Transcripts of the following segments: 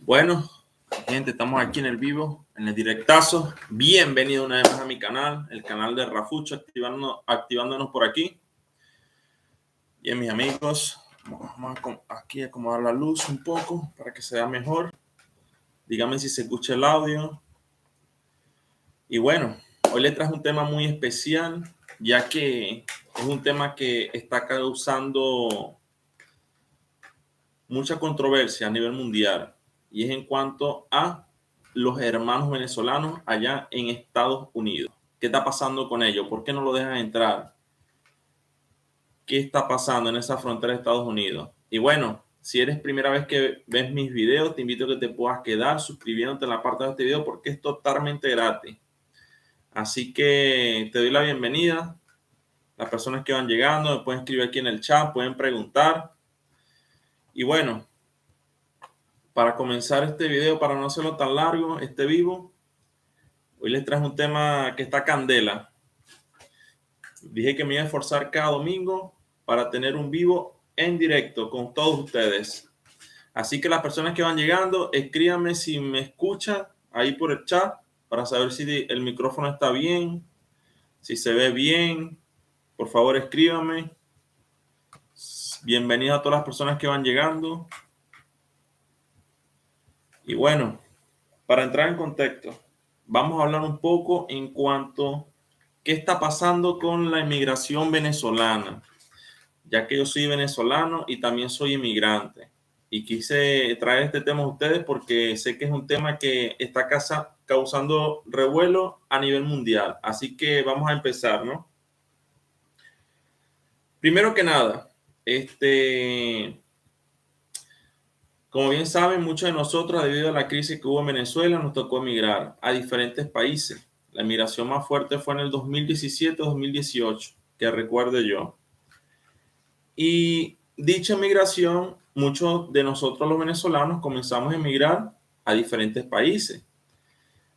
Bueno, gente, estamos aquí en el vivo, en el directazo. Bienvenido una vez más a mi canal, el canal de Rafucho, activándonos por aquí. Bien, mis amigos, vamos aquí a acomodar la luz un poco para que se vea mejor. Díganme si se escucha el audio. Y bueno, hoy les traje un tema muy especial, ya que es un tema que está causando mucha controversia a nivel mundial, y es en cuanto a los hermanos venezolanos allá en Estados Unidos. ¿Qué está pasando con ellos? ¿Por qué no lo dejan entrar? ¿Qué está pasando en esa frontera de Estados Unidos? Y bueno, si eres primera vez que ves mis videos, te invito a que te puedas quedar suscribiéndote en la parte de este video porque es totalmente gratis. Así que te doy la bienvenida. Las personas que van llegando me pueden escribir aquí en el chat, pueden preguntar. Y bueno, para comenzar este video, para no hacerlo tan largo, este vivo, hoy les traje un tema que está candela. Dije que me iba a esforzar cada domingo para tener un vivo en directo con todos ustedes. Así que las personas que van llegando, escríbanme si me escuchan ahí por el chat para saber si el micrófono está bien, si se ve bien. Por favor, escríbanme. Bienvenido a todas las personas que van llegando. Y bueno, para entrar en contexto, vamos a hablar un poco en cuanto a qué está pasando con la inmigración venezolana, ya que yo soy venezolano y también soy inmigrante. Y quise traer este tema a ustedes porque sé que es un tema que está causando revuelo a nivel mundial. Así que vamos a empezar, ¿no? Primero que nada, como bien saben, muchos de nosotros, debido a la crisis que hubo en Venezuela, nos tocó emigrar a diferentes países. La emigración más fuerte fue en el 2017-2018, que recuerde yo. Y dicha emigración, muchos de nosotros los venezolanos comenzamos a emigrar a diferentes países.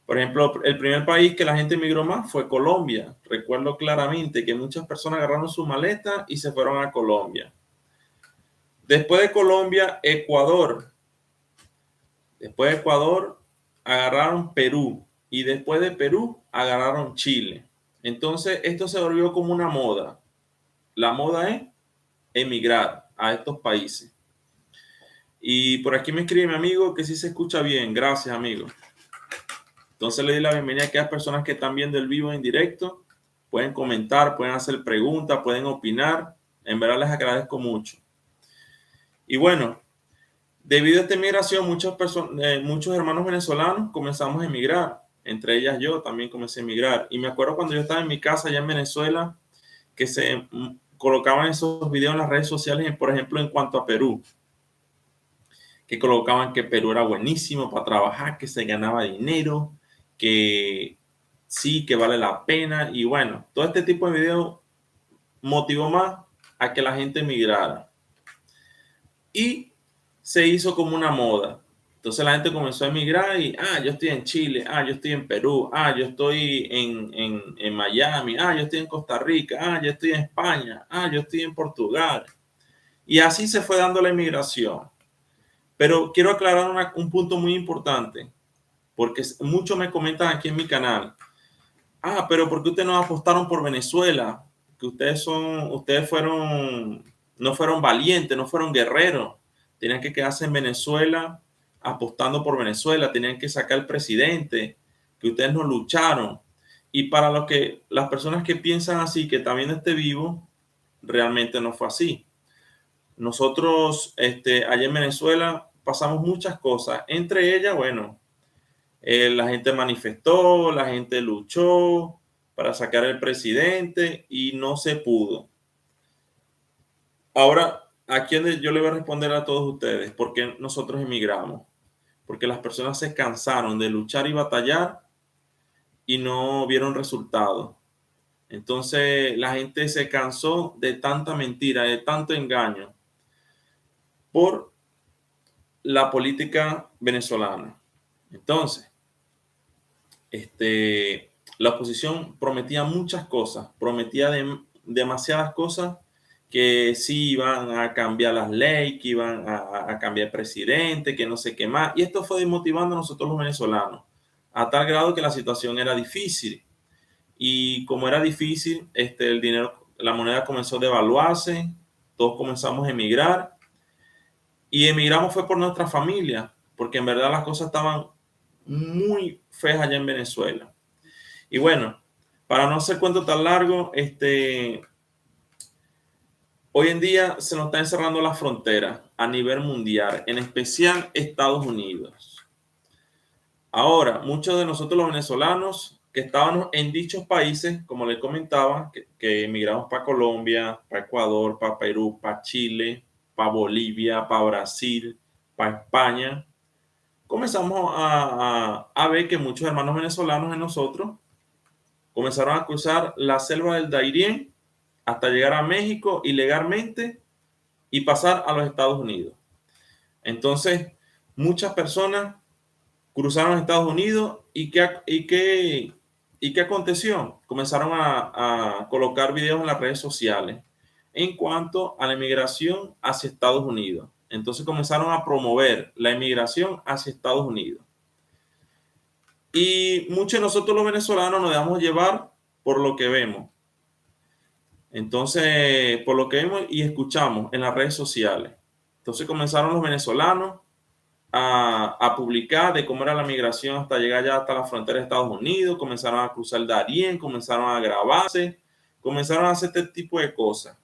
Por ejemplo, el primer país que la gente emigró más fue Colombia. Recuerdo claramente que muchas personas agarraron su maleta y se fueron a Colombia. Después de Colombia, Ecuador. Después de Ecuador, agarraron Perú. Y después de Perú, agarraron Chile. Entonces, esto se volvió como una moda. La moda es emigrar a estos países. Y por aquí me escribe mi amigo que sí se escucha bien. Gracias, amigo. Entonces le doy la bienvenida a aquellas personas que están viendo el vivo en directo. Pueden comentar, pueden hacer preguntas, pueden opinar. En verdad les agradezco mucho. Y bueno, debido a esta migración, muchos hermanos venezolanos comenzamos a emigrar. Entre ellas yo también comencé a emigrar. Y me acuerdo cuando yo estaba en mi casa allá en Venezuela, que se colocaban esos videos en las redes sociales, por ejemplo, en cuanto a Perú, que colocaban que Perú era buenísimo para trabajar, que se ganaba dinero, que sí, que vale la pena. Y bueno, todo este tipo de videos motivó más a que la gente emigrara. Y se hizo como una moda. Entonces la gente comenzó a emigrar y, yo estoy en Chile, yo estoy en Perú, yo estoy en Miami, yo estoy en Costa Rica, yo estoy en España, yo estoy en Portugal. Y así se fue dando la inmigración. Pero quiero aclarar un punto muy importante, porque muchos me comentan aquí en mi canal, pero ¿por qué ustedes no apostaron por Venezuela? Que ustedes no fueron valientes, no fueron guerreros. Tenían que quedarse en Venezuela apostando por Venezuela, tenían que sacar al presidente, que ustedes no lucharon. Y para las personas que piensan así, que también esté vivo, realmente no fue así. Nosotros, allá en Venezuela, pasamos muchas cosas. Entre ellas, bueno, la gente manifestó, la gente luchó para sacar al presidente y no se pudo. Ahora, aquí es donde yo le voy a responder a todos ustedes, ¿por qué nosotros emigramos? Porque las personas se cansaron de luchar y batallar y no vieron resultados. Entonces, la gente se cansó de tanta mentira, de tanto engaño por la política venezolana. Entonces, la oposición prometía muchas cosas, prometía demasiadas cosas que sí iban a cambiar las leyes, que iban a cambiar presidente, que no sé qué más. Y esto fue desmotivando a nosotros los venezolanos, a tal grado que la situación era difícil. Y como era difícil, el dinero, la moneda comenzó a devaluarse, todos comenzamos a emigrar. Y emigramos fue por nuestra familia, porque en verdad las cosas estaban muy feas allá en Venezuela. Y bueno, para no hacer cuento tan largo, hoy en día se nos está encerrando la frontera a nivel mundial, en especial Estados Unidos. Ahora, muchos de nosotros los venezolanos que estábamos en dichos países, como les comentaba, que emigramos para Colombia, para Ecuador, para Perú, para Chile, para Bolivia, para Brasil, para España, comenzamos a ver que muchos hermanos venezolanos de nosotros comenzaron a cruzar la selva del Darién hasta llegar a México ilegalmente y pasar a los Estados Unidos. Entonces, muchas personas cruzaron a Estados Unidos ¿y qué aconteció? Comenzaron a colocar videos en las redes sociales en cuanto a la emigración hacia Estados Unidos. Entonces comenzaron a promover la emigración hacia Estados Unidos. Y muchos de nosotros los venezolanos nos dejamos llevar por lo que vemos. Entonces, por lo que vemos y escuchamos en las redes sociales. Entonces comenzaron los venezolanos a publicar de cómo era la migración hasta llegar ya hasta la frontera de Estados Unidos, comenzaron a cruzar el Darién, comenzaron a grabarse, comenzaron a hacer este tipo de cosas.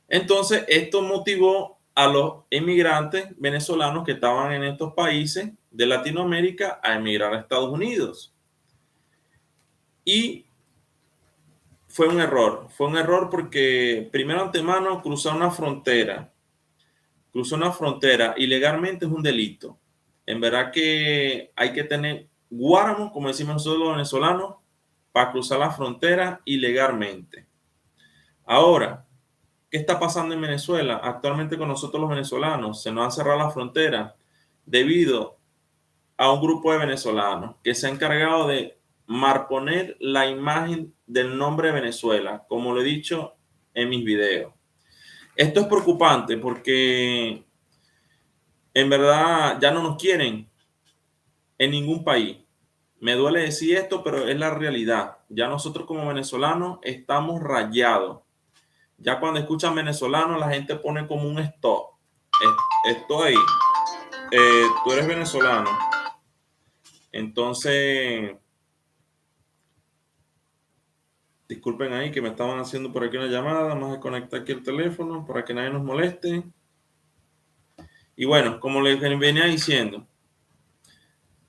Entonces, esto motivó a los inmigrantes venezolanos que estaban en estos países de Latinoamérica a emigrar a Estados Unidos. Y fue un error porque primero antemano cruzar una frontera ilegalmente es un delito. En verdad que hay que tener guáramo, como decimos nosotros los venezolanos, para cruzar la frontera ilegalmente. Ahora, ¿qué está pasando en Venezuela? Actualmente con nosotros los venezolanos se nos han cerrado la frontera debido a un grupo de venezolanos que se ha encargado de marponer la imagen del nombre de Venezuela, como lo he dicho en mis videos. Esto es preocupante porque en verdad ya no nos quieren en ningún país. Me duele decir esto, pero es la realidad. Ya nosotros como venezolanos estamos rayados. Ya cuando escuchan venezolano, la gente pone como un stop. Estoy, tú eres venezolano. Entonces, disculpen ahí que me estaban haciendo por aquí una llamada. Vamos a conectar aquí el teléfono para que nadie nos moleste. Y bueno, como les venía diciendo,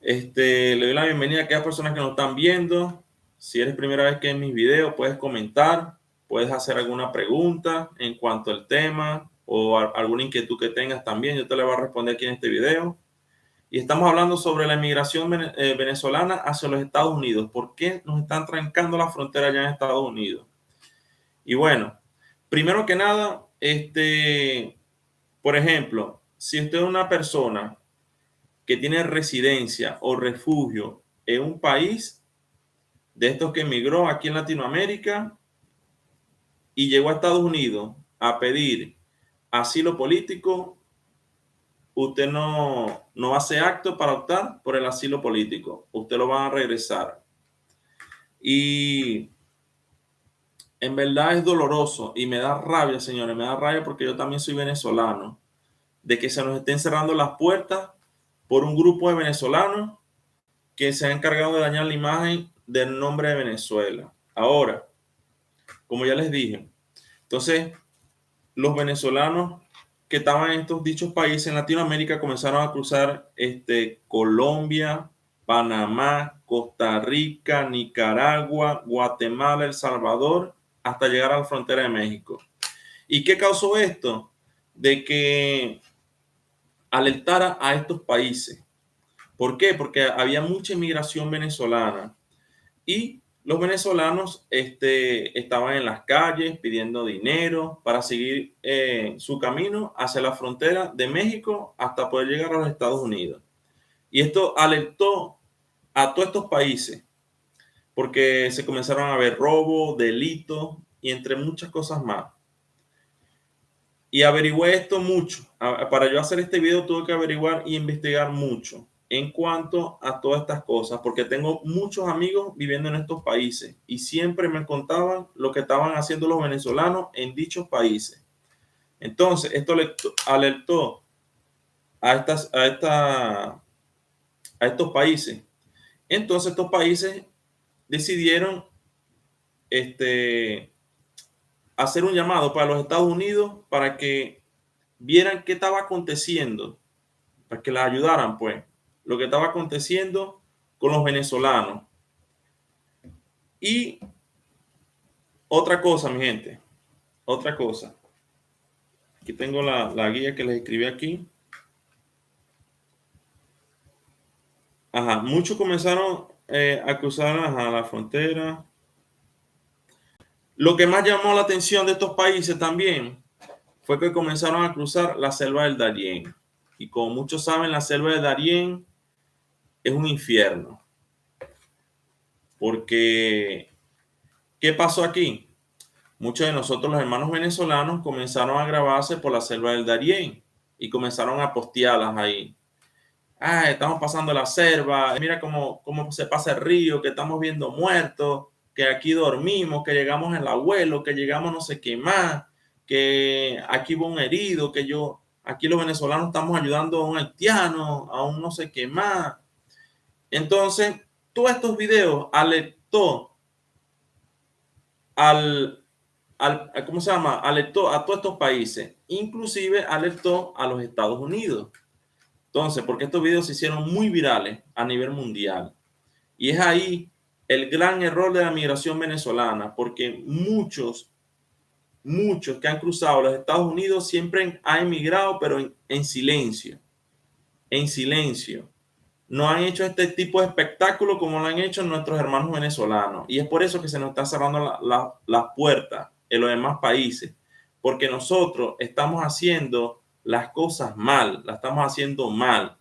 le doy la bienvenida a aquellas personas que nos están viendo. Si eres primera vez que en mis videos, puedes comentar, puedes hacer alguna pregunta en cuanto al tema o alguna inquietud que tengas también. Yo te la voy a responder aquí en este video. Y estamos hablando sobre la inmigración venezolana hacia los Estados Unidos. ¿Por qué nos están trancando la frontera allá en Estados Unidos? Y bueno, primero que nada, por ejemplo, si usted es una persona que tiene residencia o refugio en un país de estos que emigró aquí en Latinoamérica y llegó a Estados Unidos a pedir asilo político, usted no hace acto para optar por el asilo político. Usted lo van a regresar. Y en verdad es doloroso y me da rabia, señores, me da rabia porque yo también soy venezolano, de que se nos estén cerrando las puertas por un grupo de venezolanos que se ha encargado de dañar la imagen del nombre de Venezuela. Ahora, como ya les dije, entonces los venezolanos que estaban en estos dichos países en Latinoamérica comenzaron a cruzar Colombia, Panamá, Costa Rica, Nicaragua, Guatemala, El Salvador, hasta llegar a la frontera de México. ¿Y qué causó esto? De que alertara a estos países. ¿Por qué? Porque había mucha inmigración venezolana y los venezolanos estaban en las calles pidiendo dinero para seguir su camino hacia la frontera de México hasta poder llegar a los Estados Unidos. Y esto alertó a todos estos países porque se comenzaron a ver robos, delitos y entre muchas cosas más. Y averigüé esto mucho. Para yo hacer este video tuve que averiguar y investigar mucho en cuanto a todas estas cosas, porque tengo muchos amigos viviendo en estos países y siempre me contaban lo que estaban haciendo los venezolanos en dichos países. Entonces, esto alertó a estos países. Entonces, estos países decidieron hacer un llamado para los Estados Unidos para que vieran qué estaba aconteciendo, para que les ayudaran, pues, lo que estaba aconteciendo con los venezolanos. Y otra cosa, mi gente, otra cosa. Aquí tengo la guía que les escribí aquí. Ajá, muchos comenzaron a cruzar la frontera. Lo que más llamó la atención de estos países también fue que comenzaron a cruzar la selva del Darién. Y como muchos saben, la selva del Darién es un infierno. Porque, ¿qué pasó aquí? Muchos de nosotros, los hermanos venezolanos, comenzaron a grabarse por la selva del Darién y comenzaron a postearlas ahí. Ah, estamos pasando la selva, mira cómo se pasa el río, que estamos viendo muertos, que aquí dormimos, que llegamos el abuelo, que llegamos no sé qué más, que aquí hubo un herido, aquí los venezolanos estamos ayudando a un haitiano, a un no sé qué más. Entonces, todos estos videos alertó ¿cómo se llama? Alertó a todos estos países, inclusive alertó a los Estados Unidos. Entonces, porque estos videos se hicieron muy virales a nivel mundial. Y es ahí el gran error de la migración venezolana, porque muchos que han cruzado los Estados Unidos siempre han emigrado, pero en silencio, en silencio. No han hecho este tipo de espectáculo como lo han hecho nuestros hermanos venezolanos. Y es por eso que se nos está cerrando las puertas en los demás países, porque nosotros estamos haciendo las cosas mal, las estamos haciendo mal.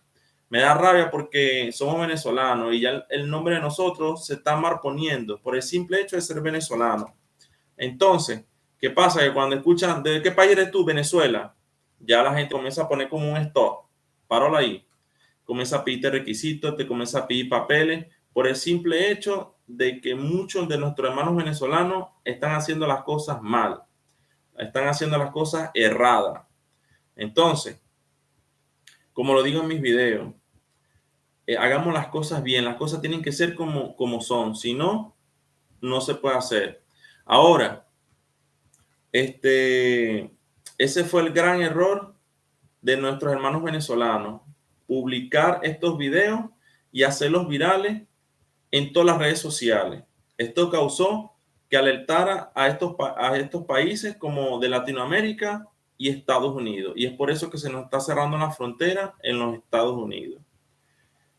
Me da rabia porque somos venezolanos y ya el nombre de nosotros se está marponiendo por el simple hecho de ser venezolano. Entonces, ¿qué pasa? Que cuando escuchan, ¿de qué país eres tú? Venezuela. Ya la gente comienza a poner como un stop. Páralo ahí. Comienza a pedirte requisitos, te comienza a pedir papeles por el simple hecho de que muchos de nuestros hermanos venezolanos están haciendo las cosas mal. Están haciendo las cosas erradas. Entonces, como lo digo en mis videos, hagamos las cosas bien. Las cosas tienen que ser como son. Si no, no se puede hacer. Ahora, ese fue el gran error de nuestros hermanos venezolanos. Publicar estos videos y hacerlos virales en todas las redes sociales. Esto causó que alertara a estos países como de Latinoamérica y Estados Unidos. Y es por eso que se nos está cerrando la frontera en los Estados Unidos.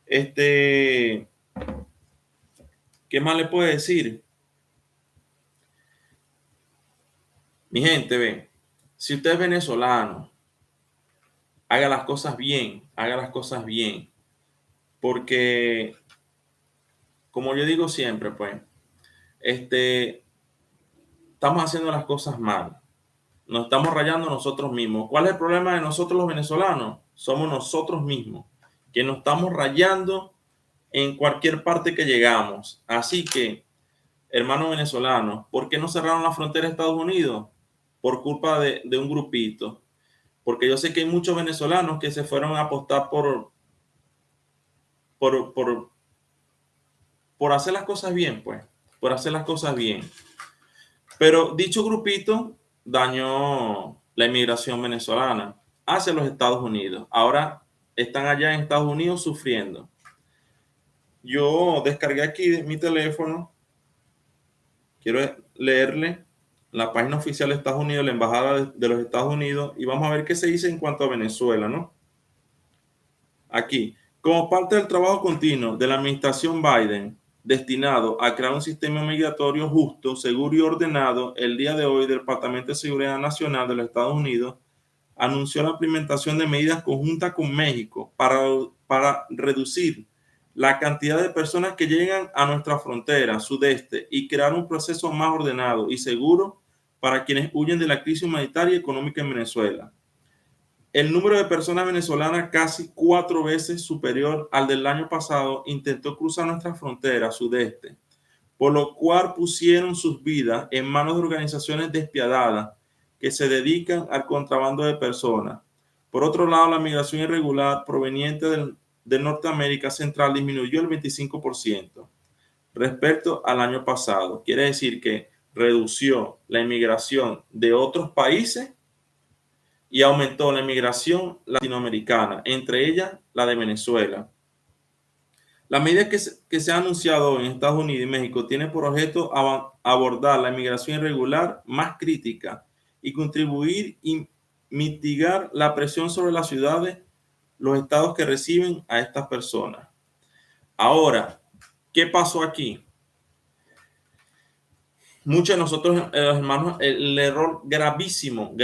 ¿Qué más le puedo decir? Mi gente, ve, si usted es venezolano, haga las cosas bien, haga las cosas bien. Porque, como yo digo siempre, pues, estamos haciendo las cosas mal. Nos estamos rayando nosotros mismos. ¿Cuál es el problema de nosotros los venezolanos? Somos nosotros mismos, que nos estamos rayando en cualquier parte que llegamos. Así que, hermanos venezolanos, ¿por qué no cerraron la frontera de Estados Unidos? Por culpa de un grupito. Porque yo sé que hay muchos venezolanos que se fueron a apostar por hacer las cosas bien, pues. Por hacer las cosas bien. Pero dicho grupito dañó la inmigración venezolana hacia los Estados Unidos. Ahora están allá en Estados Unidos sufriendo. Yo descargué aquí de mi teléfono. Quiero leerle la página oficial de Estados Unidos, la embajada de los Estados Unidos, y vamos a ver qué se dice en cuanto a Venezuela, ¿no? Aquí, como parte del trabajo continuo de la administración Biden, destinado a crear un sistema migratorio justo, seguro y ordenado, el día de hoy el Departamento de Seguridad Nacional de los Estados Unidos anunció la implementación de medidas conjuntas con México para reducir la cantidad de personas que llegan a nuestra frontera sudeste y crear un proceso más ordenado y seguro para quienes huyen de la crisis humanitaria y económica en Venezuela. El número de personas venezolanas, casi 4 veces superior al del año pasado, intentó cruzar nuestra frontera sudeste, por lo cual pusieron sus vidas en manos de organizaciones despiadadas que se dedican al contrabando de personas. Por otro lado, la migración irregular proveniente de Norteamérica Central disminuyó el 25% respecto al año pasado. Quiere decir que redució la inmigración de otros países y aumentó la inmigración latinoamericana, entre ellas la de Venezuela. La medida que se ha anunciado en Estados Unidos y México tiene por objeto abordar la inmigración irregular más crítica y contribuir y mitigar la presión sobre las ciudades, los estados que reciben a estas personas. Ahora, ¿qué pasó aquí? Muchos de nosotros, hermanos, el error gravísimo,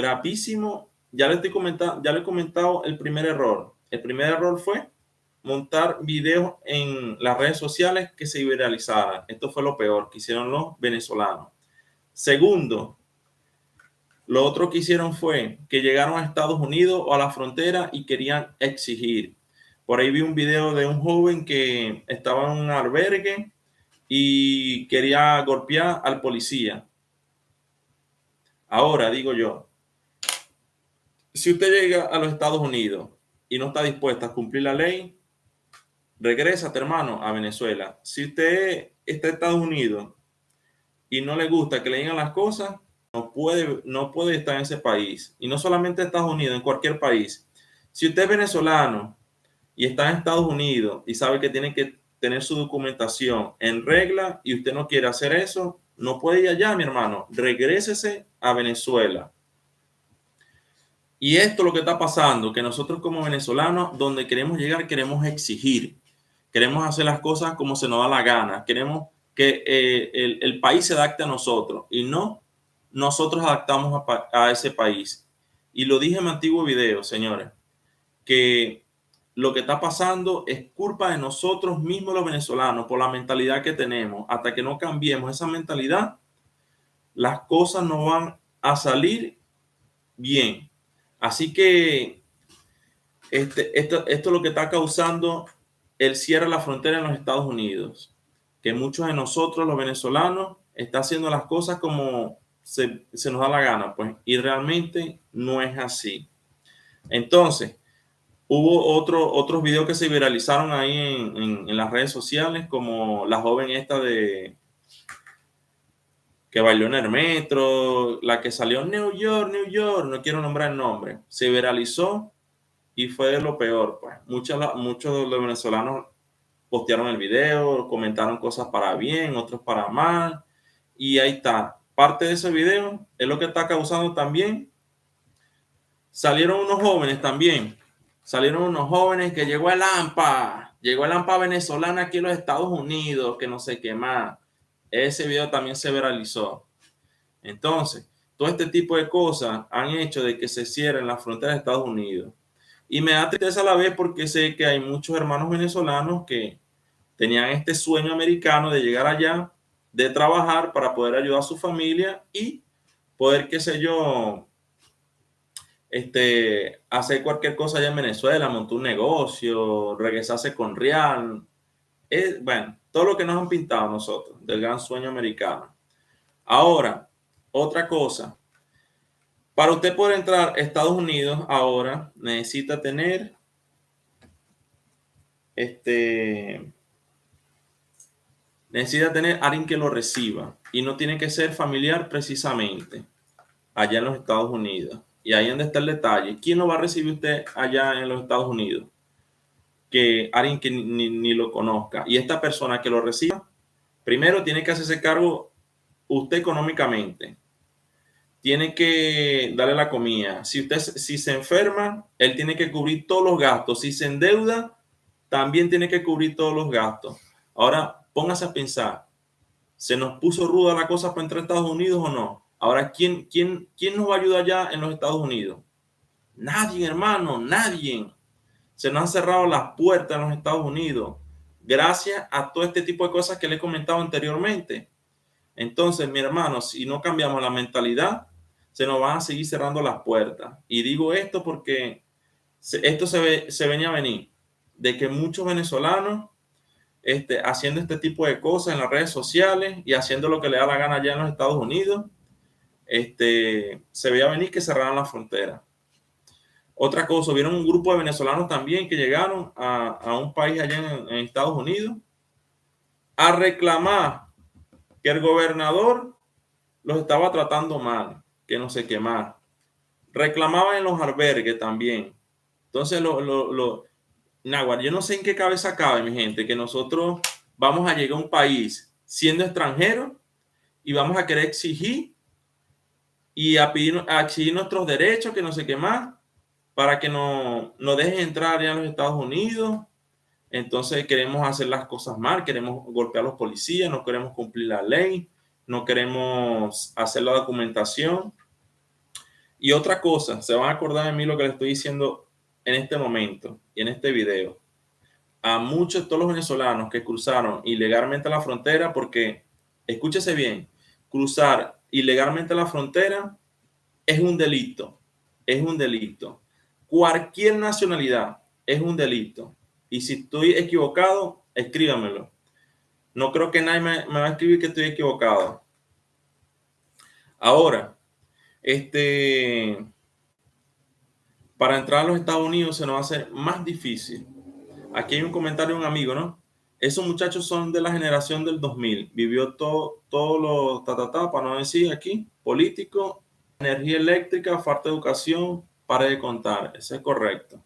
ya le he comentado el primer error. El primer error fue montar videos en las redes sociales que se viralizaran. Esto fue lo peor que hicieron los venezolanos. Segundo, lo otro que hicieron fue que llegaron a Estados Unidos o a la frontera y querían exigir. Por ahí vi un video de un joven que estaba en un albergue y quería golpear al policía. Ahora digo yo, si usted llega a los Estados Unidos y no está dispuesta a cumplir la ley, regrésate, hermano, a Venezuela. Si usted está en Estados Unidos y no le gusta que le digan las cosas, no puede estar en ese país. Y no solamente en Estados Unidos, en cualquier país. Si usted es venezolano y está en Estados Unidos y sabe que tiene que tener su documentación en regla y usted no quiere hacer eso, no puede ir allá, mi hermano. Regrésese a Venezuela. Y esto es lo que está pasando, que nosotros como venezolanos, donde queremos llegar, queremos exigir. Queremos hacer las cosas como se nos da la gana. Queremos que el país se adapte a nosotros y no nosotros adaptamos a ese país. Y lo dije en mi antiguo video, señores, que lo que está pasando es culpa de nosotros mismos los venezolanos por la mentalidad que tenemos. Hasta que no cambiemos esa mentalidad, las cosas no van a salir bien. Así que esto es lo que está causando el cierre de la frontera en los Estados Unidos. Que muchos de nosotros, los venezolanos, están haciendo las cosas como se nos da la gana, pues, y realmente no es así. Entonces, hubo otros videos que se viralizaron ahí en las redes sociales, como la joven esta que bailó en el metro, la que salió en New York, no quiero nombrar el nombre, se viralizó y fue de lo peor, pues. Muchos de los venezolanos postearon el video, comentaron cosas para bien, otros para mal, y ahí está. Parte de ese video es lo que está causando también. Salieron unos jóvenes que llegó el AMPA venezolana aquí en los Estados Unidos, que no sé qué más. Ese video también se viralizó. Entonces, todo este tipo de cosas han hecho de que se cierren las fronteras de Estados Unidos. Y me da tristeza a la vez porque sé que hay muchos hermanos venezolanos que tenían este sueño americano de llegar allá, de trabajar para poder ayudar a su familia y poder, qué sé yo, hacer cualquier cosa allá en Venezuela, montar un negocio, regresarse con real. Bueno, todo lo que nos han pintado nosotros del gran sueño americano. Ahora, otra cosa. Para usted poder entrar a Estados Unidos ahora necesita tener alguien que lo reciba y no tiene que ser familiar precisamente allá en los Estados Unidos. Y ahí es donde está el detalle. ¿Quién lo va a recibir usted allá en los Estados Unidos? Que alguien que ni lo conozca. Y esta persona que lo reciba, primero tiene que hacerse cargo usted económicamente. Tiene que darle la comida. Si se enferma, él tiene que cubrir todos los gastos. Si se endeuda, también tiene que cubrir todos los gastos. Ahora, póngase a pensar. ¿Se nos puso ruda la cosa para entrar a Estados Unidos o no? Ahora, ¿quién nos va a ayudar allá en los Estados Unidos? Nadie, hermano, nadie. Se nos han cerrado las puertas en los Estados Unidos gracias a todo este tipo de cosas que le he comentado anteriormente. Entonces, mi hermano, si no cambiamos la mentalidad, se nos van a seguir cerrando las puertas. Y digo esto porque esto se venía a venir, de que muchos venezolanos haciendo este tipo de cosas en las redes sociales y haciendo lo que le da la gana allá en los Estados Unidos, se veía venir que cerraran la frontera. Otra cosa, vieron un grupo de venezolanos también que llegaron a un país allá en Estados Unidos a reclamar que el gobernador los estaba tratando mal, que no sé qué más. Reclamaban en los albergues también. Entonces, Naguará, yo no sé en qué cabeza cabe, mi gente, que nosotros vamos a llegar a un país siendo extranjeros y vamos a querer exigir y a exigir nuestros derechos, que no sé qué más, para que nos dejen entrar ya a los Estados Unidos. Entonces queremos hacer las cosas mal, queremos golpear a los policías, no queremos cumplir la ley, no queremos hacer la documentación. Y otra cosa, se van a acordar de mí lo que les estoy diciendo en este momento y en este video. A muchos, todos los venezolanos que cruzaron ilegalmente la frontera, porque, escúchese bien, cruzar ilegalmente la frontera es un delito, es un delito. Cualquier nacionalidad es un delito. Y si estoy equivocado, escríbamelo. No creo que nadie me va a escribir que estoy equivocado. Ahora, para entrar a los Estados Unidos se nos va a hacer más difícil. Aquí hay un comentario de un amigo, ¿no? Esos muchachos son de la generación del 2000. Vivió todo lo para no decir aquí, político, energía eléctrica, falta de educación, para de contar. Eso es correcto.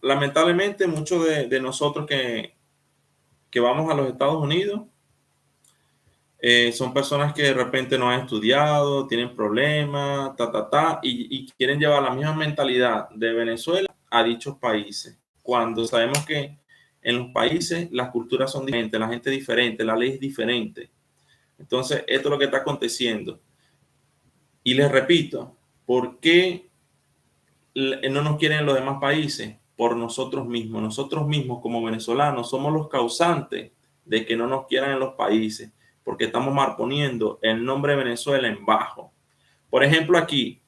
Lamentablemente, muchos de nosotros que vamos a los Estados Unidos son personas que de repente no han estudiado, tienen problemas, y quieren llevar la misma mentalidad de Venezuela a dichos países. Cuando sabemos que en los países las culturas son diferentes, la gente es diferente, la ley es diferente. Entonces, esto es lo que está aconteciendo. Y les repito, ¿por qué no nos quieren en los demás países? Por nosotros mismos. Nosotros mismos como venezolanos somos los causantes de que no nos quieran en los países, porque estamos poniendo el nombre de Venezuela en bajo. Por ejemplo, aquí,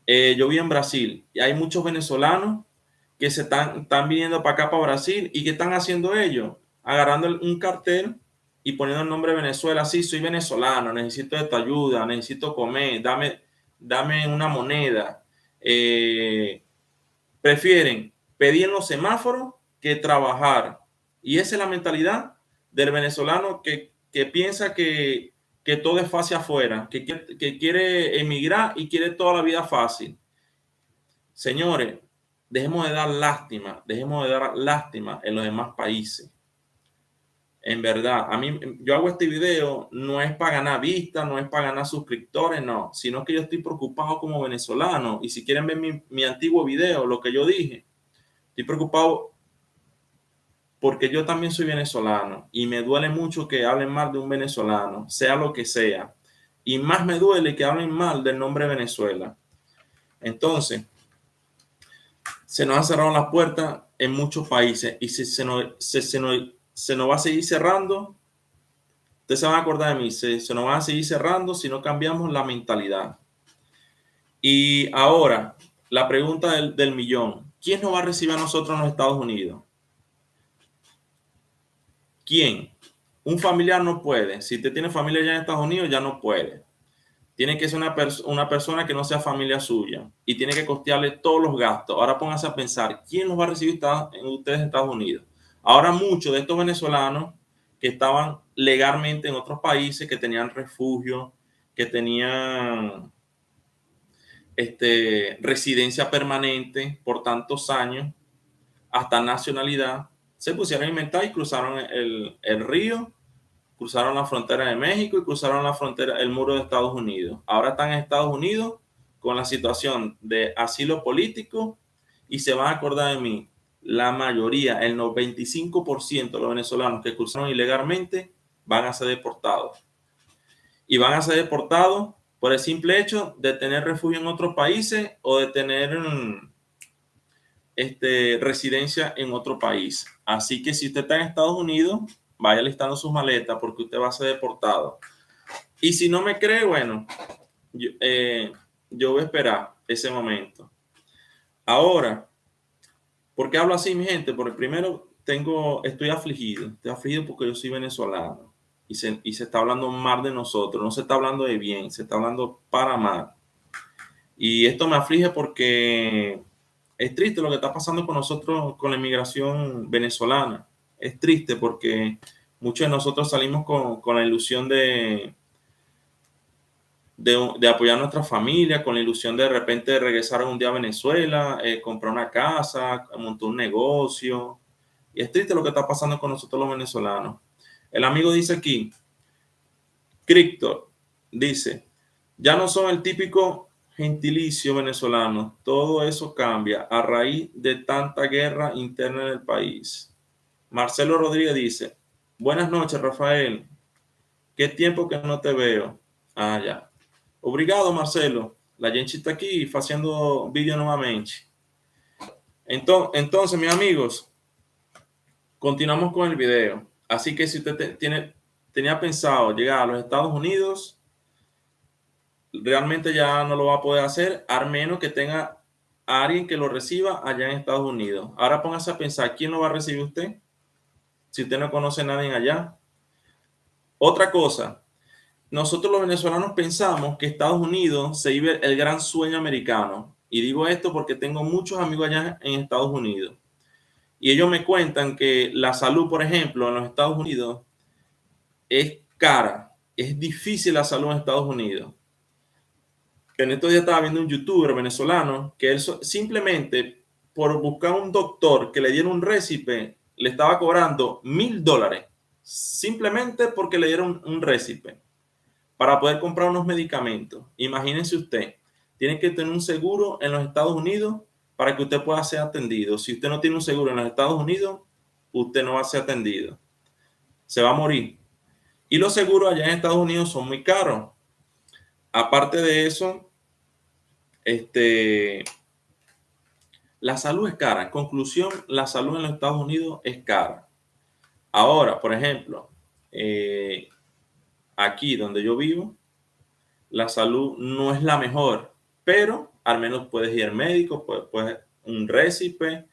yo vi en Brasil y hay muchos venezolanos que se están viniendo para acá, para Brasil, y ¿qué están haciendo ellos? Agarrando un cartel y poniendo el nombre de Venezuela. Sí, soy venezolano, necesito de tu ayuda, necesito comer, dame una moneda. Prefieren pedir en los semáforos que trabajar. Y esa es la mentalidad del venezolano que piensa que todo es fácil afuera, que quiere emigrar y quiere toda la vida fácil. Señores, dejemos de dar lástima en los demás países. En verdad, yo hago este video no es para ganar vistas, no es para ganar suscriptores, no, sino que yo estoy preocupado como venezolano. Y si quieren ver mi antiguo video, lo que yo dije, estoy preocupado porque yo también soy venezolano y me duele mucho que hablen mal de un venezolano, sea lo que sea. Y más me duele que hablen mal del nombre Venezuela. Entonces, se nos han cerrado las puertas en muchos países y si se nos va a seguir cerrando, ustedes se van a acordar de mí, se nos va a seguir cerrando si no cambiamos la mentalidad. Y ahora, la pregunta del millón, ¿quién nos va a recibir a nosotros en los Estados Unidos? ¿Quién? Un familiar no puede. Si usted tiene familia ya en Estados Unidos, ya no puede. Tiene que ser una persona que no sea familia suya y tiene que costearle todos los gastos. Ahora pónganse a pensar, ¿quién los va a recibir ustedes en Estados Unidos? Ahora muchos de estos venezolanos que estaban legalmente en otros países, que tenían refugio, que tenían residencia permanente por tantos años, hasta nacionalidad, se pusieron a inventar y cruzaron el río, cruzaron la frontera de México y cruzaron el muro de Estados Unidos. Ahora están en Estados Unidos con la situación de asilo político y se van a acordar de mí. La mayoría, el 95% de los venezolanos que cruzaron ilegalmente van a ser deportados. Y van a ser deportados por el simple hecho de tener refugio en otros países o de tener residencia en otro país. Así que si usted está en Estados Unidos, vaya listando sus maletas porque usted va a ser deportado. Y si no me cree, bueno, yo voy a esperar ese momento. Ahora, ¿por qué hablo así, mi gente? Porque primero estoy afligido porque yo soy venezolano y se está hablando mal de nosotros, no se está hablando de bien, se está hablando para mal. Y esto me aflige porque es triste lo que está pasando con nosotros, con la inmigración venezolana. Es triste porque muchos de nosotros salimos con la ilusión de apoyar a nuestra familia, con la ilusión de repente regresar un día a Venezuela, comprar una casa, montar un negocio. Y es triste lo que está pasando con nosotros los venezolanos. El amigo dice aquí, Cripto, dice, ya no son el típico gentilicio venezolano, todo eso cambia a raíz de tanta guerra interna en el país. Marcelo Rodríguez dice, buenas noches, Rafael, qué tiempo que no te veo. Ah, ya. Obrigado, Marcelo. La gente está aquí haciendo vídeo nuevamente. Entonces, mis amigos, continuamos con el video. Así que si usted tenía pensado llegar a los Estados Unidos, realmente ya no lo va a poder hacer, a menos que tenga a alguien que lo reciba allá en Estados Unidos. Ahora póngase a pensar, ¿quién lo va a recibir usted? Si usted no conoce a nadie allá. Otra cosa, nosotros los venezolanos pensamos que Estados Unidos se vive el gran sueño americano. Y digo esto porque tengo muchos amigos allá en Estados Unidos. Y ellos me cuentan que la salud, por ejemplo, en los Estados Unidos es cara. Es difícil la salud en Estados Unidos. En estos días estaba viendo un youtuber venezolano que él simplemente por buscar un doctor que le diera un récipe le estaba cobrando $1,000 simplemente porque le dieron un récipe para poder comprar unos medicamentos. Imagínense usted, tiene que tener un seguro en los Estados Unidos para que usted pueda ser atendido. Si usted no tiene un seguro en los Estados Unidos, usted no va a ser atendido. Se va a morir. Y los seguros allá en Estados Unidos son muy caros. Aparte de eso, la salud es cara. En conclusión, la salud en los Estados Unidos es cara. Ahora, por ejemplo, aquí donde yo vivo, la salud no es la mejor, pero al menos puedes ir al médico, puedes un récipe,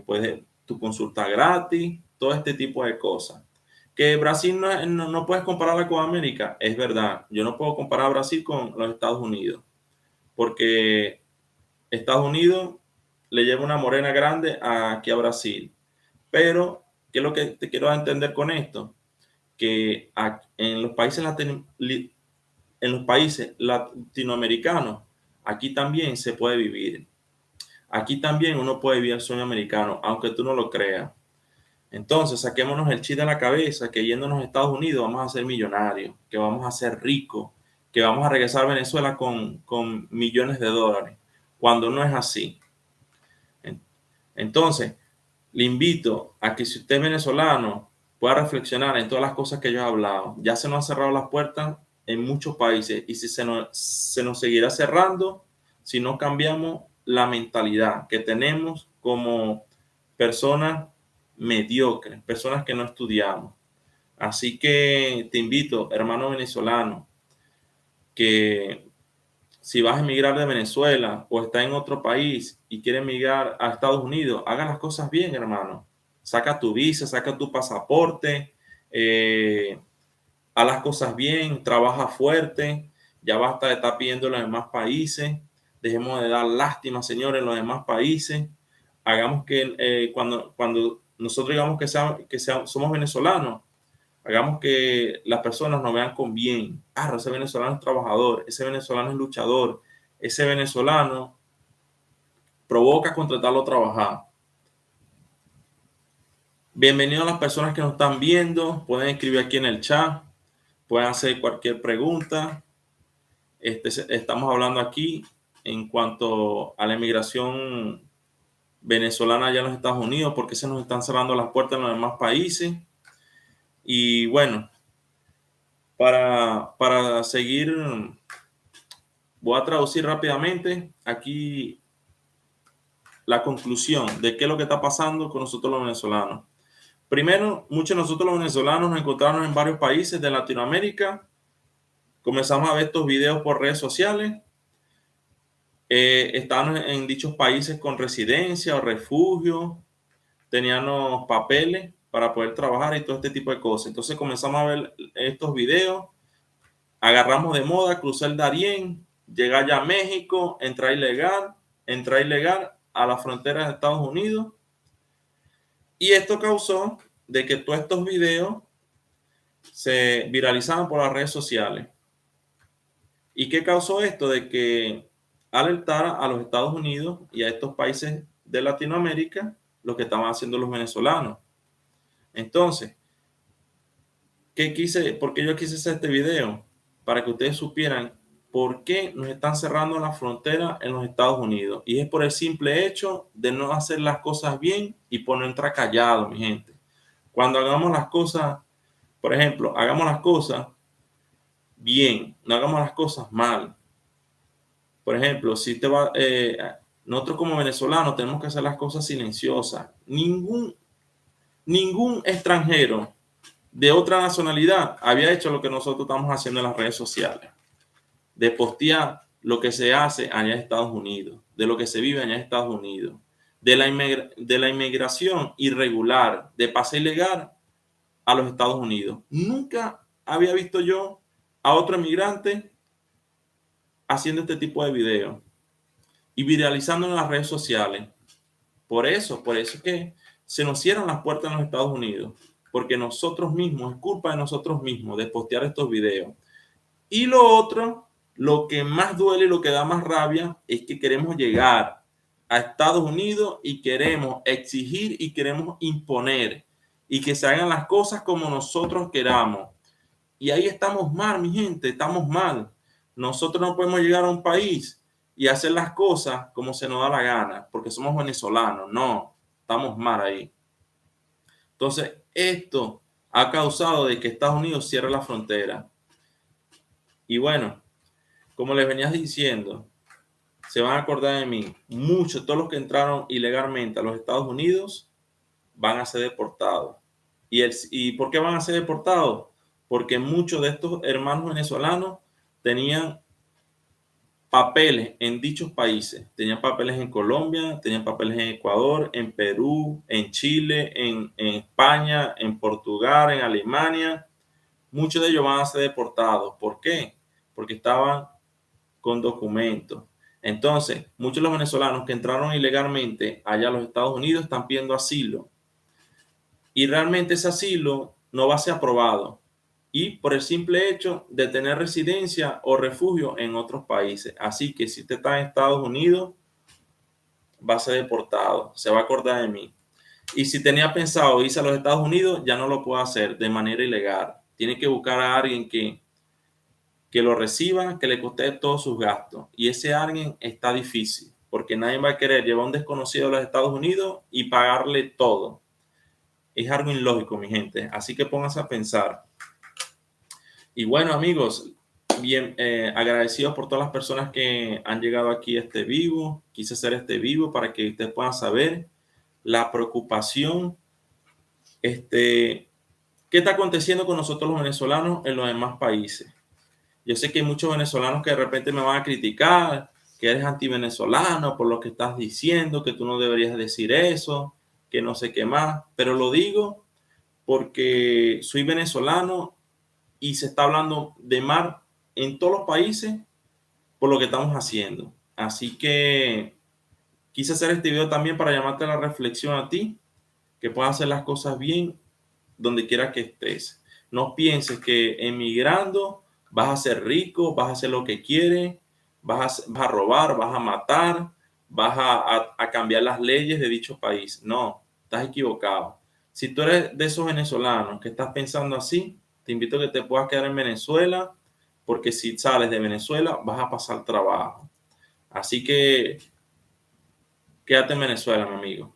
puedes tu consulta gratis, todo este tipo de cosas. Que Brasil no puedes compararla con América, es verdad. Yo no puedo comparar a Brasil con los Estados Unidos, porque Estados Unidos le lleva una morena grande aquí a Brasil. Pero, ¿qué es lo que te quiero entender con esto? Que en los países latinoamericanos, aquí también se puede vivir. Aquí también uno puede vivir el sueño americano, aunque tú no lo creas. Entonces, saquémonos el chip de la cabeza que yéndonos a Estados Unidos vamos a ser millonarios, que vamos a ser ricos, que vamos a regresar a Venezuela con millones de dólares, cuando no es así. Entonces, le invito a que si usted es venezolano, pueda reflexionar en todas las cosas que yo he hablado. Ya se nos han cerrado las puertas en muchos países y si se nos seguirá cerrando si no cambiamos la mentalidad que tenemos como personas mediocres, personas que no estudiamos. Así que te invito, hermano venezolano, que si vas a emigrar de Venezuela o está en otro país y quieres emigrar a Estados Unidos, haga las cosas bien, hermano. Saca tu visa, saca tu pasaporte, haz las cosas bien, trabaja fuerte. Ya basta de estar pidiendo en los demás países. Dejemos de dar lástima, señores, en los demás países. Hagamos que cuando nosotros digamos somos venezolanos, hagamos que las personas nos vean con bien. Ah, ese venezolano es trabajador, ese venezolano es luchador, ese venezolano provoca contratarlo a trabajar. Bienvenidos a las personas que nos están viendo. Pueden escribir aquí en el chat, pueden hacer cualquier pregunta. Estamos hablando aquí en cuanto a la inmigración venezolana allá en los Estados Unidos, porque se nos están cerrando las puertas en los demás países. Y bueno, para seguir, voy a traducir rápidamente aquí la conclusión de qué es lo que está pasando con nosotros los venezolanos. Primero, muchos de nosotros los venezolanos nos encontramos en varios países de Latinoamérica. Comenzamos a ver estos videos por redes sociales. Estaban en dichos países con residencia o refugio, tenían los papeles para poder trabajar y todo este tipo de cosas. Entonces comenzamos a ver estos videos, agarramos de moda, cruzar el Darién, llegar ya a México, entrar ilegal a la frontera de Estados Unidos. Y esto causó de que todos estos videos se viralizaban por las redes sociales. ¿Y qué causó esto? De que alertara a los Estados Unidos y a estos países de Latinoamérica lo que estaban haciendo los venezolanos. Entonces, ¿por qué yo quise hacer este video? Para que ustedes supieran por qué nos están cerrando la frontera en los Estados Unidos. Y es por el simple hecho de no hacer las cosas bien y por no entrar callado, mi gente. Cuando hagamos las cosas, por ejemplo, hagamos las cosas bien, no hagamos las cosas mal. Por ejemplo, nosotros como venezolanos tenemos que hacer las cosas silenciosas. Ningún extranjero de otra nacionalidad había hecho lo que nosotros estamos haciendo en las redes sociales, de postear lo que se hace allá en Estados Unidos, de lo que se vive allá en Estados Unidos, de la inmigración irregular, de pase ilegal a los Estados Unidos. Nunca había visto yo a otro inmigrante haciendo este tipo de videos y viralizando en las redes sociales. Por eso es que se nos cierran las puertas en los Estados Unidos, porque nosotros mismos, es culpa de nosotros mismos de postear estos videos. Y lo otro, lo que más duele y lo que da más rabia es que queremos llegar a Estados Unidos y queremos exigir y queremos imponer y que se hagan las cosas como nosotros queramos. Y ahí estamos mal, mi gente, estamos mal. Nosotros no podemos llegar a un país y hacer las cosas como se nos da la gana, porque somos venezolanos. No, estamos mal ahí. Entonces, esto ha causado de que Estados Unidos cierre la frontera. Y bueno, como les venía diciendo, se van a acordar de mí. Muchos, todos los que entraron ilegalmente a los Estados Unidos van a ser deportados. ¿Y por qué van a ser deportados? Porque muchos de estos hermanos venezolanos tenían papeles en dichos países. Tenían papeles en Colombia, tenían papeles en Ecuador, en Perú, en Chile, en España, en Portugal, en Alemania. Muchos de ellos van a ser deportados. ¿Por qué? Porque estaban con documentos. Entonces, muchos de los venezolanos que entraron ilegalmente allá a los Estados Unidos están pidiendo asilo. Y realmente ese asilo no va a ser aprobado. Y por el simple hecho de tener residencia o refugio en otros países. Así que si usted está en Estados Unidos, va a ser deportado. Se va a acordar de mí. Y si tenía pensado irse a los Estados Unidos, ya no lo puede hacer de manera ilegal. Tiene que buscar a alguien que lo reciba, que le coste todos sus gastos. Y ese alguien está difícil, porque nadie va a querer llevar a un desconocido a los Estados Unidos y pagarle todo. Es algo ilógico, mi gente. Así que pónganse a pensar. Y bueno, amigos, bien agradecidos por todas las personas que han llegado aquí a este vivo. Quise hacer este vivo para que ustedes puedan saber la preocupación, qué está aconteciendo con nosotros los venezolanos en los demás países. Yo sé que hay muchos venezolanos que de repente me van a criticar, que eres antivenezolano por lo que estás diciendo, que tú no deberías decir eso, que no sé qué más, pero lo digo porque soy venezolano y se está hablando de mar en todos los países por lo que estamos haciendo. Así que quise hacer este video también para llamarte a la reflexión a ti, que puedas hacer las cosas bien donde quiera que estés. No pienses que emigrando vas a ser rico, vas a hacer lo que quieres, vas a robar, vas a matar, vas a cambiar las leyes de dicho país. No, estás equivocado. Si tú eres de esos venezolanos que estás pensando así, te invito a que te puedas quedar en Venezuela, porque si sales de Venezuela vas a pasar trabajo. Así que quédate en Venezuela, mi amigo.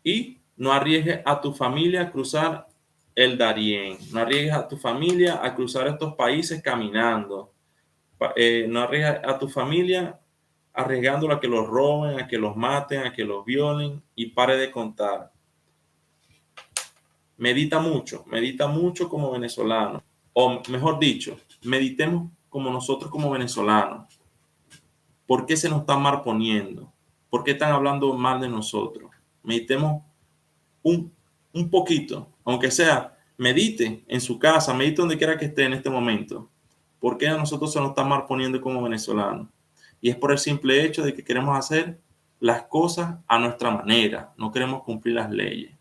Y no arriesgues a tu familia a cruzar el Darién. No arriesgues a tu familia a cruzar estos países caminando. No arriesgues a tu familia arriesgándola a que los roben, a que los maten, a que los violen y pare de contar. medita mucho como venezolano. O mejor dicho, meditemos como nosotros como venezolanos. ¿Por qué se nos están mal poniendo? ¿Por qué están hablando mal de nosotros? Meditemos un, un poquito, aunque sea, medite en su casa, medite donde quiera que esté en este momento. ¿Por qué a nosotros se nos está mal poniendo como venezolanos? Y es por el simple hecho de que queremos hacer las cosas a nuestra manera, no queremos cumplir las leyes.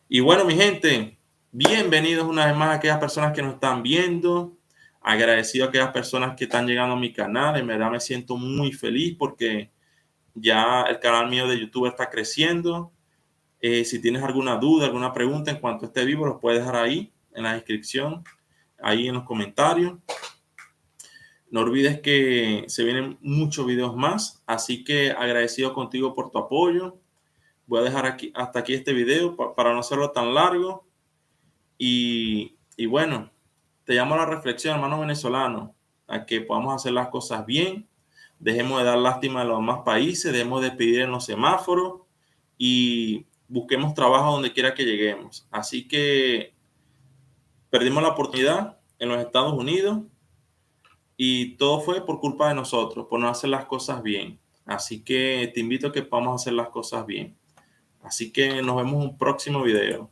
Y bueno, mi gente, bienvenidos una vez más a aquellas personas que nos están viendo. Agradecido a aquellas personas que están llegando a mi canal. En verdad me siento muy feliz porque ya el canal mío de YouTube está creciendo. Si tienes alguna duda, alguna pregunta en cuanto esté vivo, los puedes dejar ahí en la descripción, ahí en los comentarios. No olvides que se vienen muchos videos más, así que agradecido contigo por tu apoyo. Voy a dejar aquí, hasta aquí este video para no hacerlo tan largo. Y bueno, te llamo a la reflexión, hermano venezolano, a que podamos hacer las cosas bien. Dejemos de dar lástima a los demás países, dejemos de pedir en los semáforos y busquemos trabajo donde quiera que lleguemos. Así que perdimos la oportunidad en los Estados Unidos y todo fue por culpa de nosotros, por no hacer las cosas bien. Así que te invito a que podamos hacer las cosas bien. Así que nos vemos en un próximo video.